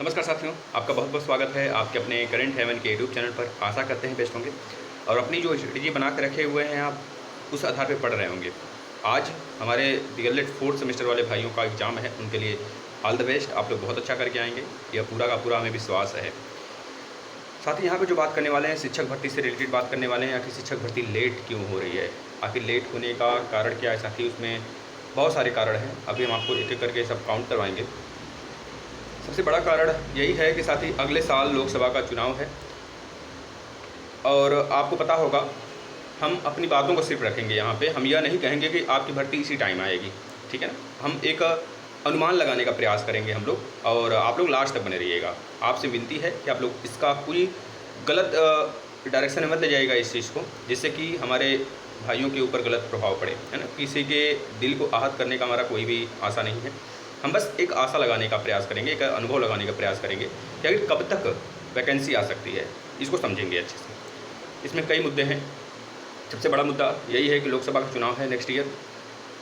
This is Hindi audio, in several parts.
नमस्कार साथियों, आपका बहुत बहुत स्वागत है आपके अपने करंट हेवन के यूट्यूब चैनल पर। आशा करते हैं बेस्ट होंगे और अपनी जो स्ट्रेटजी बना के रखे हुए हैं आप उस आधार पे पढ़ रहे होंगे। आज हमारे डीएलएड 4th सेमेस्टर वाले भाइयों का एग्ज़ाम है, उनके लिए ऑल द बेस्ट। आप लोग बहुत अच्छा करके आएंगे, यह पूरा का पूरा हमें विश्वास है। साथ ही यहाँ पे जो बात करने वाले हैं शिक्षक भर्ती से रिलेटेड बात करने वाले हैं। आखिर शिक्षक भर्ती लेट क्यों हो रही है, आखिर लेट होने का कारण क्या है। साथ ही उसमें बहुत सारे कारण हैं, अभी हम आपको एक एक करके सब काउंट करवाएंगे। सबसे बड़ा कारण यही है कि साथ ही अगले साल लोकसभा का चुनाव है और आपको पता होगा हम अपनी बातों को सिर्फ रखेंगे यहाँ पे। हम यह नहीं कहेंगे कि आपकी भर्ती इसी टाइम आएगी, ठीक है ना। हम एक अनुमान लगाने का प्रयास करेंगे हम लोग, और आप लोग लास्ट तक बने रहिएगा। आपसे विनती है कि आप लोग इसका कोई गलत डायरेक्शन में मत ले जाइएगा इस चीज़ को, जिससे कि हमारे भाइयों के ऊपर गलत प्रभाव पड़े, है ना। किसी के दिल को आहत करने का हमारा कोई भी आशा नहीं है। हम बस एक आशा लगाने का प्रयास करेंगे, एक अनुभव लगाने का प्रयास करेंगे कि आखिर कब तक वैकेंसी आ सकती है, इसको समझेंगे अच्छे से। इसमें कई मुद्दे हैं। सबसे बड़ा मुद्दा यही है कि लोकसभा का चुनाव है नेक्स्ट ईयर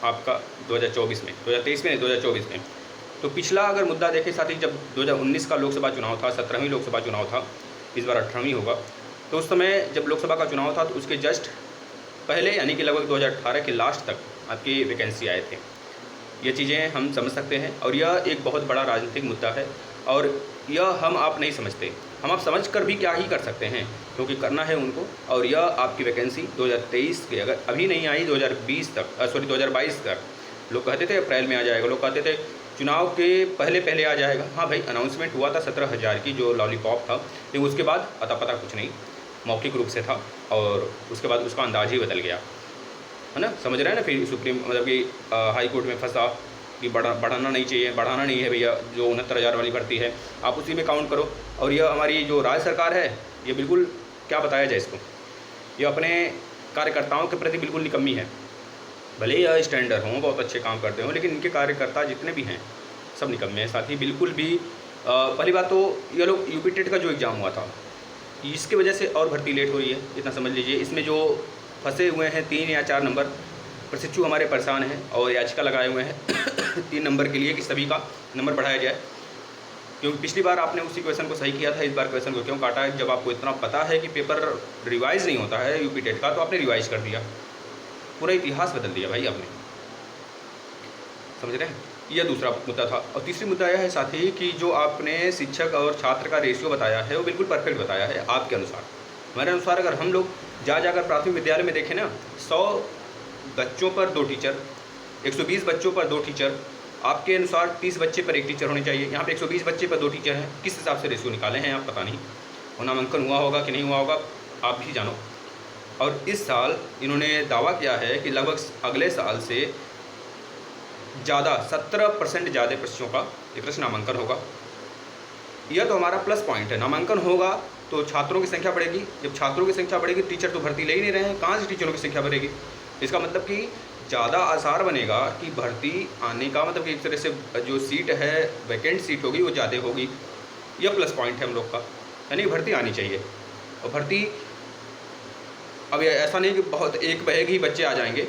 आपका 2024 में, 2023 में नहीं 2024 में। तो पिछला अगर मुद्दा देखें साथ ही, जब 2019 का लोकसभा चुनाव था, 17वीं लोकसभा चुनाव था, इस बार 18वीं होगा। तो उस समय जब लोकसभा का चुनाव था तो उसके जस्ट पहले यानी कि लगभग 2018 के लास्ट तक आपकी वैकेंसी आए थे। ये चीज़ें हम समझ सकते हैं और यह एक बहुत बड़ा राजनीतिक मुद्दा है और यह हम आप नहीं समझते। हम आप समझ कर भी क्या ही कर सकते हैं, क्योंकि करना है उनको। और यह आपकी वैकेंसी 2023 के अगर अभी नहीं आई 2022 तक, लोग कहते थे अप्रैल में आ जाएगा, लोग कहते थे चुनाव के पहले आ जाएगा। हाँ भाई, अनाउंसमेंट हुआ था 17,000 की जो लॉलीपॉप था, लेकिन उसके बाद अता पता कुछ नहीं, मौखिक रूप से था और उसके बाद उसका अंदाज ही बदल गया, है ना। समझ रहे हैं ना। फिर सुप्रीम मतलब कि हाई कोर्ट में फंसा कि बढ़ाना नहीं चाहिए, बढ़ाना नहीं है भैया, जो 69,000 वाली भर्ती है आप उसी में काउंट करो। और यह हमारी जो राज्य सरकार है, ये बिल्कुल क्या बताया जाए इसको, ये अपने कार्यकर्ताओं के प्रति बिल्कुल निकम्मी है। भले ही यह स्टैंडर्ड हों, बहुत अच्छे काम करते हों, लेकिन इनके कार्यकर्ता जितने भी हैं सब निकम्मे हैं। साथ ही बिल्कुल भी पहली बात तो ये लोग यूपी टेट का जो एग्ज़ाम हुआ था, इसकी वजह से और भर्ती लेट हो रही है, इतना समझ लीजिए। इसमें जो फंसे हुए हैं 3 या 4 नंबर प्रशिक्षु हमारे परेशान हैं और याचिका लगाए हुए हैं 3 नंबर के लिए कि सभी का नंबर बढ़ाया जाए, क्योंकि पिछली बार आपने उसी क्वेश्चन को सही किया था, इस बार क्वेश्चन को क्यों काटा है। जब आपको इतना पता है कि पेपर रिवाइज़ नहीं होता है यूपी टेट का, तो आपने रिवाइज़ कर दिया, पूरा इतिहास बदल दिया भाई आपने, समझ रहे हैं। यह दूसरा मुद्दा था। और तीसरी मुद्दा यह है साथ ही कि जो आपने शिक्षक और छात्र का रेशियो बताया है वो बिल्कुल परफेक्ट बताया है आपके अनुसार। हमारे अनुसार अगर हम लोग जाकर प्राथमिक विद्यालय में देखें ना, 100 बच्चों पर 2 टीचर, 120 बच्चों पर 2 टीचर, आपके अनुसार 30 बच्चे पर 1 टीचर होने चाहिए। यहाँ पे 120 बच्चे पर 2 टीचर हैं। किस हिसाब से रेशियो निकाले हैं आप पता नहीं, वो नामांकन हुआ होगा कि नहीं हुआ होगा आप भी जानो। और इस साल इन्होंने दावा किया है कि लगभग अगले साल से ज़्यादा 17% ज़्यादा बच्चों का एक तरह से नामांकन होगा। यह तो हमारा प्लस पॉइंट है। नामांकन होगा तो छात्रों की संख्या बढ़ेगी, जब छात्रों की संख्या बढ़ेगी, टीचर तो भर्ती ले ही नहीं रहे हैं, कहाँ से टीचरों की संख्या बढ़ेगी। इसका मतलब कि ज़्यादा आसार बनेगा कि भर्ती आने का, मतलब कि एक तरह से जो सीट है वैकेंट सीट होगी वो ज़्यादा होगी। यह प्लस पॉइंट है हम लोग का, यानी भर्ती आनी चाहिए। और भर्ती अब ऐसा नहीं कि बहुत एक बहेग ही बच्चे आ जाएंगे।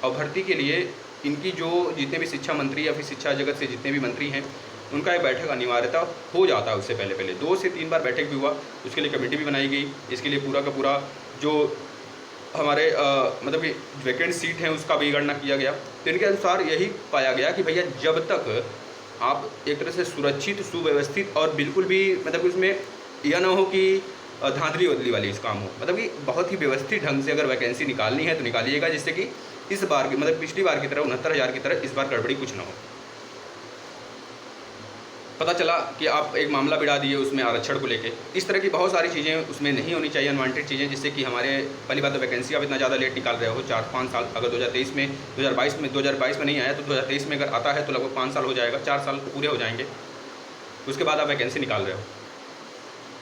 और भर्ती के लिए इनकी जो जितने भी शिक्षा मंत्री या फिर शिक्षा जगत से जितने भी मंत्री हैं, उनका एक बैठक अनिवार्यता हो जाता है। उससे पहले 2 से 3 बार बैठक भी हुआ, उसके लिए कमेटी भी बनाई गई। इसके लिए पूरा का पूरा जो हमारे मतलब कि वैकेंट सीट हैं उसका भी गणना किया गया। तो इनके अनुसार यही पाया गया कि भैया जब तक आप एक तरह से सुरक्षित, सुव्यवस्थित और बिल्कुल भी मतलब उसमें यह ना हो कि धांधली वदली वाली इस काम हो, मतलब कि बहुत ही व्यवस्थित ढंग से अगर वैकेंसी निकालनी है तो निकालिएगा, जिससे कि इस बार की मतलब पिछली बार की तरह 69,000 की तरह इस बार गड़बड़ी कुछ ना हो। पता चला कि आप एक मामला बिड़ा दिए उसमें आरक्षण को लेके, इस तरह की बहुत सारी चीज़ें उसमें नहीं होनी चाहिए, अनवांटेड चीज़ें, जिससे कि हमारे पहली बात तो वैकेंसी आप इतना ज़्यादा लेट निकाल रहे हो। 4-5 साल अगर 2022 में नहीं आया तो 2023 में अगर आता है तो लगभग 5 साल हो जाएगा, 4 साल पूरे हो जाएंगे, उसके बाद आप वैकेंसी निकाल रहे हो।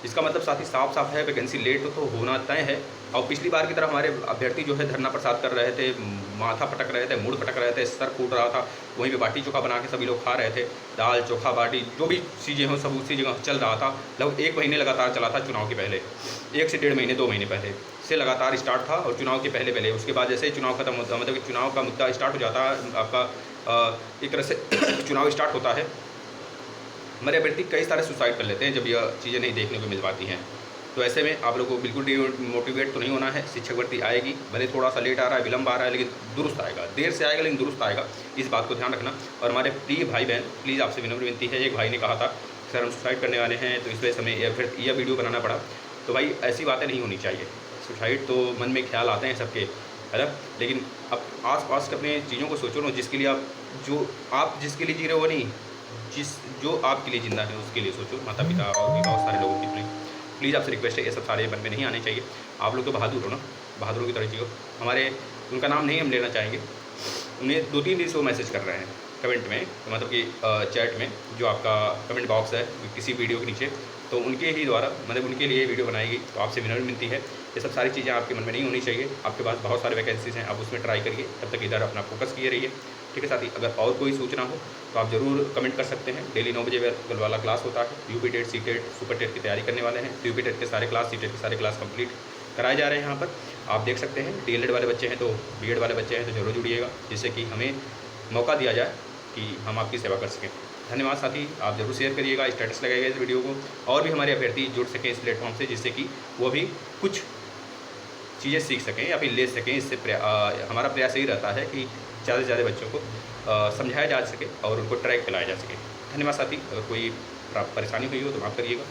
इसका मतलब साथ ही साफ साफ है वैकेंसी लेट तो होना तय है। और पिछली बार की तरह हमारे अभ्यर्थी जो है धरना प्रसाद कर रहे थे, माथा पटक रहे थे, मुड़ पटक रहे थे, सर फूट रहा था, वहीं पे बाटी चोखा बना के सभी लोग खा रहे थे, दाल चोखा बाटी जो भी चीज़ें हों सब उसी जगह चल रहा था। लगभग 1 महीने लगातार चला था चुनाव के पहले, 1 से 1.5 महीने 2 महीने पहले से लगातार स्टार्ट था और चुनाव के पहले उसके बाद जैसे ही चुनाव खत्म होता, मतलब कि चुनाव का मुद्दा स्टार्ट हो जाता है आपका, एक तरह से चुनाव स्टार्ट होता है हमारे अभ्यर्थी कई सारे सुसाइड कर लेते हैं जब यह चीज़ें नहीं देखने को मिल पाती हैं। तो ऐसे में आप लोगों को बिल्कुल डिमोटिवेट तो नहीं होना है। शिक्षक भर्ती आएगी, भले थोड़ा सा लेट आ रहा है, विलम्ब आ रहा है, लेकिन दुरुस्त आएगा। देर से आएगा लेकिन दुरुस्त आएगा, इस बात को ध्यान रखना। और हमारे प्रिय भाई बहन, प्लीज़ आपसे विनम्र विनती है। एक भाई ने कहा था सर हम सुसाइड करने वाले हैं, तो इस वजह से हमें फिर यह वीडियो बनाना पड़ा। तो भाई ऐसी बातें नहीं होनी चाहिए। सुसाइड तो मन में ख्याल आते हैं सबके, है ना, लेकिन अब आस-पास के अपने चीज़ों को सोचो ना, जिसके लिए आप जिसके लिए जी रहे हो वो नहीं, जो आपके लिए ज़िंदा है उसके लिए सोचो। माता पिता और भी बहुत सारे लोगों की प्लीज़ आपसे रिक्वेस्ट है, ये सब सारे मन में नहीं आने चाहिए। आप लोग तो बहादुर हो ना, बहादुरों की तरह जियो। हमारे उनका नाम नहीं हम लेना चाहेंगे, उन्हें 2-3 दिन से वो मैसेज कर रहे हैं कमेंट में, तो मतलब कि चैट में, जो आपका कमेंट बॉक्स है किसी वीडियो के नीचे, तो उनके ही द्वारा मतलब उनके लिए वीडियो बनाई गई। तो आपसे विनम्र विनती है, ये सब सारी चीज़ें आपके मन में नहीं होनी चाहिए। आपके पास बहुत सारे वैकेंसीज़ हैं, आप उसमें ट्राई करिए, तब तक इधर अपना फोकस किए रहिए, ठीक है साथी। अगर और कोई सूचना हो तो आप ज़रूर कमेंट कर सकते हैं। डेली 9 बजे वाला क्लास होता है। UP TET, C TET, super TET की तैयारी करने वाले हैं, तो यूपी टेट के सारे क्लास, सी टेट के सारे क्लास कंप्लीट कराए जा रहे हैं यहाँ पर, आप देख सकते हैं। डीएलएड वाले बच्चे हैं तो बीएड वाले बच्चे हैं तो जरूर जुड़िएगा, जिससे कि हमें मौका दिया जाए कि हम आपकी सेवा कर सकें। धन्यवाद साथी, आप जरूर शेयर करिएगा, स्टेटस लगाइएगा इस वीडियो को, और भी हमारे अभ्यर्थी जुड़ सकें इस प्लेटफॉर्म से, जिससे कि वो भी कुछ चीज़ें सीख सकें या फिर ले सकें। इससे हमारा प्रयास यही रहता है कि ज़्यादा से ज़्यादा बच्चों को समझाया जा सके और उनको ट्रैक पे लाया जा सके। धन्यवाद साथी, अगर कोई परेशानी हुई हो तो माफ़ करिएगा।